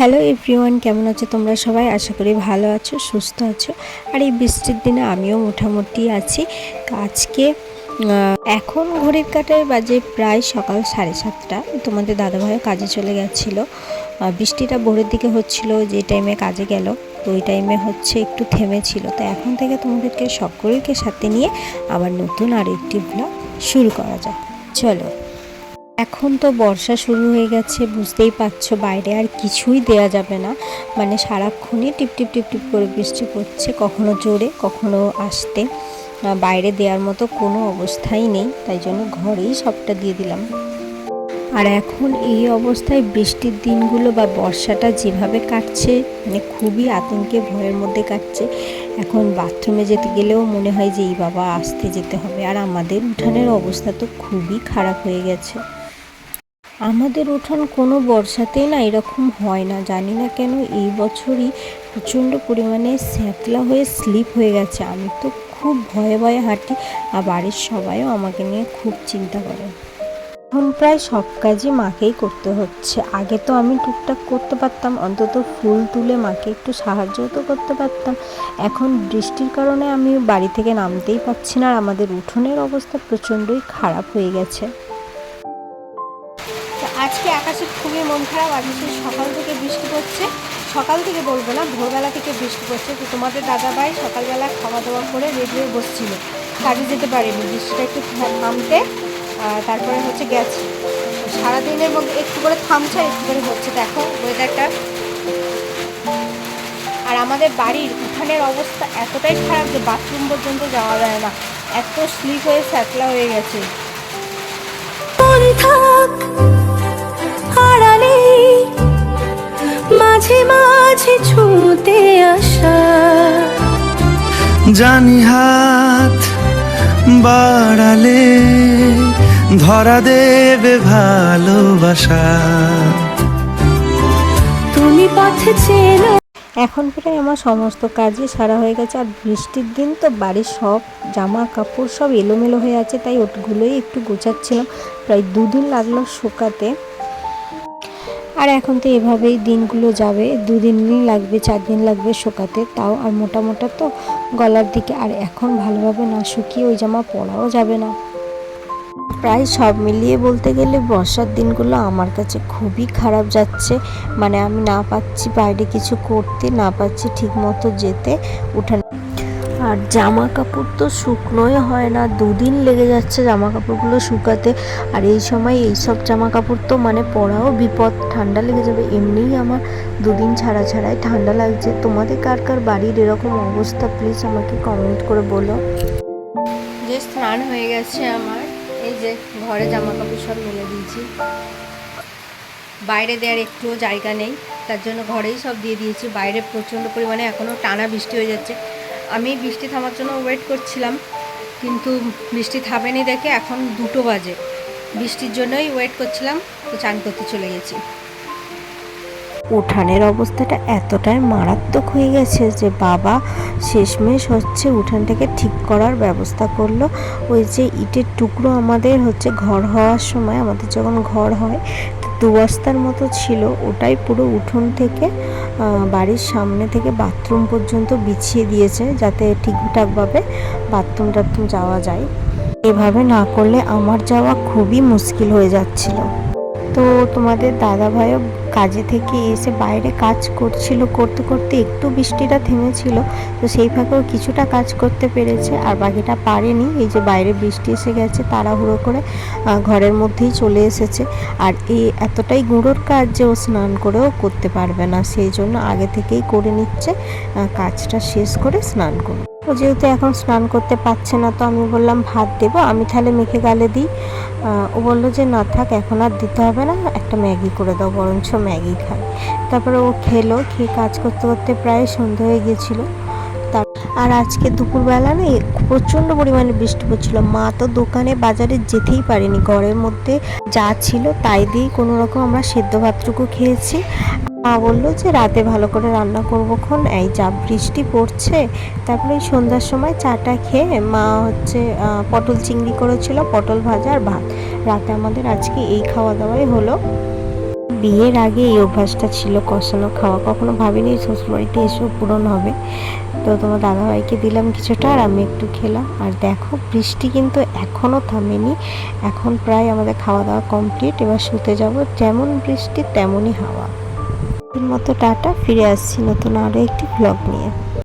Hello everyone, কেমন আছো তোমরা সবাই? আশা করি ভালো আছো, সুস্থ আছো। আর এই বৃষ্টির দিনে আমিও মোটামুটি আছি। তো আজকে এখন ঘড়ির কাঁটায় বাজে প্রায় সকাল 7:30। তোমাদের দাদাভাইও কাজে চলে গেছিলো। বৃষ্টিটা ভোরের দিকে হচ্ছিল, যে টাইমে কাজে গেল তো ওই টাইমে হচ্ছে একটু থেমেছিল। তো এখন থেকে তোমাদেরকে সকলকে সাথে নিয়ে আবার নতুন আরেকটি ব্লগ শুরু করা যায়। চলো। এখন তো বর্ষা শুরু হয়ে গেছে, বুঝতেই পারছো বাইরে আর কিছুই দেয়া যাবে না। মানে সারাক্ষণই টিপ টিপ টিপ টিপ করে বৃষ্টি পড়ছে, কখনো জোরে কখনো আস্তে। বাইরে দেওয়ার মতো কোনো অবস্থাই নেই, তাই জন্য ঘরেই সবটা দিয়ে দিলাম। আর এখন এই অবস্থায় বৃষ্টির দিনগুলো বা বর্ষাটা যেভাবে কাটছে, মানে খুবই আতঙ্কে ভয়ের মধ্যে কাটছে। এখন বাথরুমে যেতে গেলেও মনে হয় যে এই বাবা আসতে যেতে হবে। আর আমাদের উঠানের অবস্থা তো খুবই খারাপ হয়ে গেছে। আমাদের উঠান কোনো বর্ষাতেই না এরকম হয় না, জানি না কেন এই বছরই প্রচণ্ড পরিমাণে শ্যাতলা হয়ে স্লিপ হয়ে গেছে। আমি তো খুব ভয়ে ভয়ে হাঁটি, আর বাড়ির সবাইও আমাকে নিয়ে খুব চিন্তা করে। এখন প্রায় সব কাজই মাকেই করতে হচ্ছে। আগে তো আমি টুকটাক করতে পারতাম, অন্তত ফুল তুলে মাকে একটু সাহায্যও তো করতে পারতাম। এখন বৃষ্টির কারণে আমি বাড়ি থেকে নামতেই পারছি না, আর আমাদের উঠোনের অবস্থা প্রচণ্ডই খারাপ হয়ে গেছে। আজকে আকাশে খুবই মন খারাপ। আজকে সকাল থেকে বৃষ্টি পড়ছে, সকাল থেকে বলবো না, ভোরবেলা থেকে বৃষ্টি পড়ছে। তো তোমাদের দাদাভাই সকালবেলা খাওয়া দাওয়া করে রেডি হয়ে বসছিল, কাজে যেতে পারেনি, বৃষ্টিটা একটু থামতে তারপরে হচ্ছে গেছে। সারাদিনের মধ্যে একটু করে থামছে আর একটু করে হচ্ছে, দেখো ওয়েদারটা। আর আমাদের বাড়ির উঠানের অবস্থা এতটাই খারাপ যে বাথরুম পর্যন্ত যাওয়া যায় না, এত স্লিপ হয়ে স্যাতলা হয়ে গেছে। মাঝে মাঝে ছুঁতে আসা, জানি হাত বাড়ালে ধরা দেবে ভালোবাসা, তুমি পথে চেনো। এখন প্রায় আমার সমস্ত কাজই সারা হয়ে গেছে। আর বৃষ্টির দিন তো বাড়ির সব জামা কাপড় সব এলোমেলো হয়ে আছে, তাই ওগুলোই একটু গোছাচ্ছিলাম। প্রায় 2 দিন লাগলো শুকাতে। আর এখন তো এভাবেই দিনগুলো যাবে, 2 দিনই লাগবে, 4 দিন লাগবে শুকাতে, তাও আর মোটা মোটা তো গলার দিকে। আর এখন ভালোভাবে না শুকিয়ে ওই জামা পরাও যাবে না। প্রায় সব মিলিয়ে বলতে গেলে বর্ষার দিনগুলো আমার কাছে খুবই খারাপ যাচ্ছে। মানে আমি না পাচ্ছি বাইরে কিছু করতে, না পাচ্ছি ঠিক মতো যেতে উঠানে। আর জামা কাপড় তো শুকনোই হয় না, 2 দিন লেগে যাচ্ছে জামা কাপড়গুলো শুকাতে। আর এই সময় এইসব জামা কাপড় তো মানে পরাও বিপদ, ঠান্ডা লেগে যাবে। এমনিই আমার 2 দিন ছাড়া ছাড়াই ঠান্ডা লাগছে। তোমাদের কার কার বাড়ির এরকম অবস্থা প্লিজ আমাকে কমেন্ট করে বলো। যে স্নান হয়ে গেছে আমার, এই যে ঘরে জামা কাপড় সব মেলে দিয়েছি, বাইরে দেওয়ার একটুও জায়গা নেই, তার জন্য ঘরেই সব দিয়ে দিয়েছি। বাইরে প্রচণ্ড পরিমাণে এখনও টানা বৃষ্টি হয়ে যাচ্ছে। আমি বৃষ্টি থামার জন্য ওয়েট করছিলাম, কিন্তু বৃষ্টি থামেনি দেখে এখন 2টো বাজে। বৃষ্টির জন্যই ওয়েট করছিলাম, তো চান করতে চলে গেছি। উঠানের অবস্থাটা এতটাই মারাত্মক হয়ে গেছে যে বাবা শেষমেশ হচ্ছে উঠানটাকে ঠিক করার ব্যবস্থা করলো। ওই যে ইটের টুকরো আমাদের হচ্ছে ঘর হওয়ার সময়, আমাদের যখন ঘর হয় 2 বস্তার মতো ছিল, ওটাই পুরো উঠোন থেকে বাড়ির সামনে থেকে বাথরুম পর্যন্ত বিছিয়ে দিয়েছে, যাতে ঠিকঠাকভাবে বাথরুম টাথরুম যাওয়া যায়। এভাবে না করলে আমার যাওয়া খুবই মুশকিল হয়ে যাচ্ছিল। তো তোমাদের দাদাভাইও কাজে থেকে এসে বাইরে কাজ করছিল, করতে করতে একটু বৃষ্টিটা থেমেছিল, তো সেই ফাঁকেও কিছুটা কাজ করতে পেরেছে, আর বাকিটা পারেনি। এই যে বাইরে বৃষ্টি এসে গেছে, তাড়াহুড়ো করে ঘরের মধ্যেই চলে এসেছে। আর এই এতটাই গুঁড়োর কাজ যে ও স্নান করেও করতে পারবে না, সেই জন্য আগে থেকেই করে নিচ্ছে, কাজটা শেষ করে স্নান করবে। ও যেহেতু এখন স্নান করতে পারছে না, তো আমি বললাম ভাত দেবো, আমি তাহলে মেখে গালে দিই। ও বললো যে না থাক, এখন আর দিতে হবে না, একটা ম্যাগি করে দাও, বরঞ্চ ম্যাগি খাই। তারপরে ও খেলো, খেয়ে কাজ করতে করতে প্রায় সন্ধ্যা হয়ে গিয়েছিলো। আর আজকে দুপুরবেলা না প্রচণ্ড পরিমাণে বৃষ্টি পড়ছিল। মা তো দোকানে বাজারে যেতেই পারেনি, ঘরের মধ্যে যা ছিল তাই দিয়েই কোনো রকম আমরা সেদ্ধ ভাতটুকু খেয়েছি। মা বললো যে রাতে ভালো করে রান্না করবো খন, এই যা বৃষ্টি পড়ছে। তারপরে এই সন্ধ্যার সময় চাটা খেয়ে মা হচ্ছে পটল চিংড়ি করেছিল, পটল ভাজা আর ভাত। রাতে আমাদের আজকে এই খাওয়া দাওয়াই হলো। বিয়ের আগে এই অভ্যাসটা ছিল কষানো খাওয়া, কখনো ভাবিনি শ্বশুরবাড়িতে এসেও পূরণ হবে। তো তোমার দাদাভাইকে দিলাম কিছুটা আর আমি একটু খেলাম। আর দেখো বৃষ্টি কিন্তু এখনও থামেনি, এখন প্রায় আমাদের খাওয়া দাওয়া কমপ্লিট, এবার শুতে যাব। যেমন বৃষ্টি তেমনই হাওয়া। মতো টাটা, ফিরে আসছি নতুন আরও একটি ব্লগ নিয়ে।